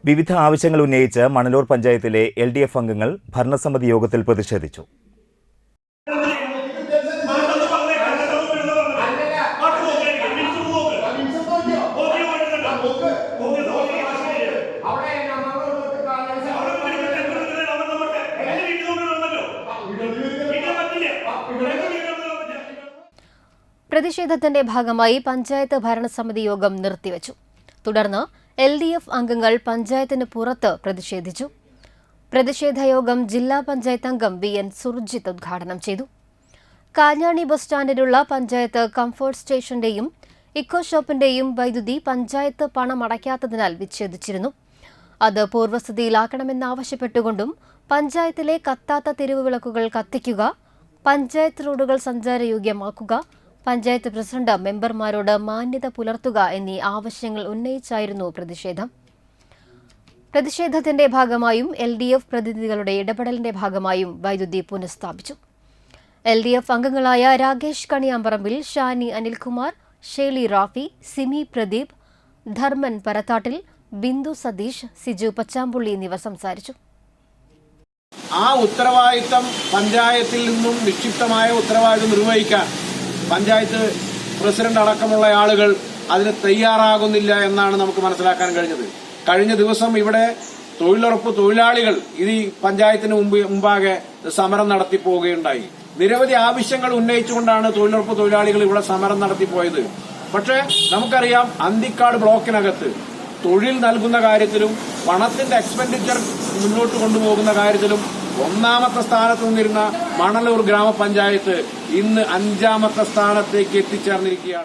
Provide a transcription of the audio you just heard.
വിവിധ ആവശ്യങ്ങൾ ഉന്നയിച്ച് മണലൂർ പഞ്ചായത്തിലെ LDF അംഗങ്ങൾ ഭരണസമിതി യോഗത്തിൽ പ്രതിഷേധിച്ചു. പ്രതിഷേധത്തിന്റെ ഭാഗമായി പഞ്ചായത്ത് ഭരണസമിതി യോഗം നിർത്തിവച്ചു. തുടർന്ന് LDF അംഗങ്ങൾ പഞ്ചായത്തിന് പുറത്ത് പ്രതിഷേധിച്ചു. പ്രതിഷേധ യോഗം ജില്ലാ പഞ്ചായത്ത് അംഗം VN സുർജിത്ത് ഉദ്ഘാടനം ചെയ്തു. കാഞ്ഞാണി ബസ് സ്റ്റാൻഡിലുള്ള പഞ്ചായത്ത് കംഫോർട്ട് സ്റ്റേഷന്റെയും ഇക്കോ ഷോപ്പിന്റെയും വൈദ്യുതി പഞ്ചായത്ത് പണമടയ്ക്കാത്തതിനാൽ വിച്ഛേദിച്ചിരുന്നു. അത് പൂർവ്വസ്ഥിതിയിലാക്കണമെന്നാവശ്യപ്പെട്ടുകൊണ്ടും പഞ്ചായത്തിലെ കത്താത്ത തെരുവ് വിളക്കുകൾ കത്തിക്കുക, പഞ്ചായത്ത് റോഡുകൾ സഞ്ചാരയോഗ്യമാക്കുക, പഞ്ചായത്ത് പ്രസിഡന്റ് മെമ്പർമാരോട് മാന്യത പുലർത്തുക എന്നീ ആവശ്യങ്ങൾ ഉന്നയിച്ചായിരുന്നു പ്രതിഷേധം. പ്രതിഷേധത്തിന്റെ ഭാഗമായും LDF പ്രതിനിധികളുടെ ഇടപെടലിന്റെ ഭാഗമായും വൈദ്യുതി പുനഃസ്ഥാപിച്ചു. LDF അംഗങ്ങളായ രാകേഷ് കണിയാമ്പറമ്പിൽ, ഷാനി അനിൽകുമാർ, ഷേലി റാഫി, സിമി പ്രദീപ്, ധർമ്മൻ പരത്താട്ടിൽ, ബിന്ദു സതീഷ്, സിജു പച്ചാമ്പുള്ളി എന്നിവർ സംസാരിച്ചു. ആ ഉത്തരവാദിത്തം പഞ്ചായത്തിൽ നിന്നും നിക്ഷിപ്തമായ ഉത്തരവാദിത്തം നിർവഹിക്കാൻ പഞ്ചായത്ത് പ്രസിഡന്റ് അടക്കമുള്ള ആളുകൾ അതിന് തയ്യാറാകുന്നില്ല എന്നാണ് നമുക്ക് മനസ്സിലാക്കാൻ കഴിഞ്ഞത്. കഴിഞ്ഞ ദിവസം ഇവിടെ തൊഴിലുറപ്പ് തൊഴിലാളികൾ ഈ പഞ്ചായത്തിന് മുമ്പാകെ സമരം നടത്തിപ്പോവുകയുണ്ടായി. നിരവധി ആവശ്യങ്ങൾ ഉന്നയിച്ചുകൊണ്ടാണ് തൊഴിലുറപ്പ് തൊഴിലാളികൾ ഇവിടെ സമരം നടത്തിപ്പോയത്. പക്ഷേ നമുക്കറിയാം, അന്തിക്കാട് ബ്ലോക്കിനകത്ത് തൊഴിൽ നൽകുന്ന കാര്യത്തിലും പണത്തിന്റെ എക്സ്പെൻഡിച്ചർ മുന്നോട്ട് കൊണ്ടുപോകുന്ന കാര്യത്തിലും ഒന്നാമത്തെ സ്ഥാനത്ത് നിന്നിരുന്ന മണലൂർ ഗ്രാമപഞ്ചായത്ത് ഇന്ന് 5ാമത്തെ സ്ഥാനത്തേക്ക് എത്തിച്ചേർന്നിരിക്കുകയാണ്.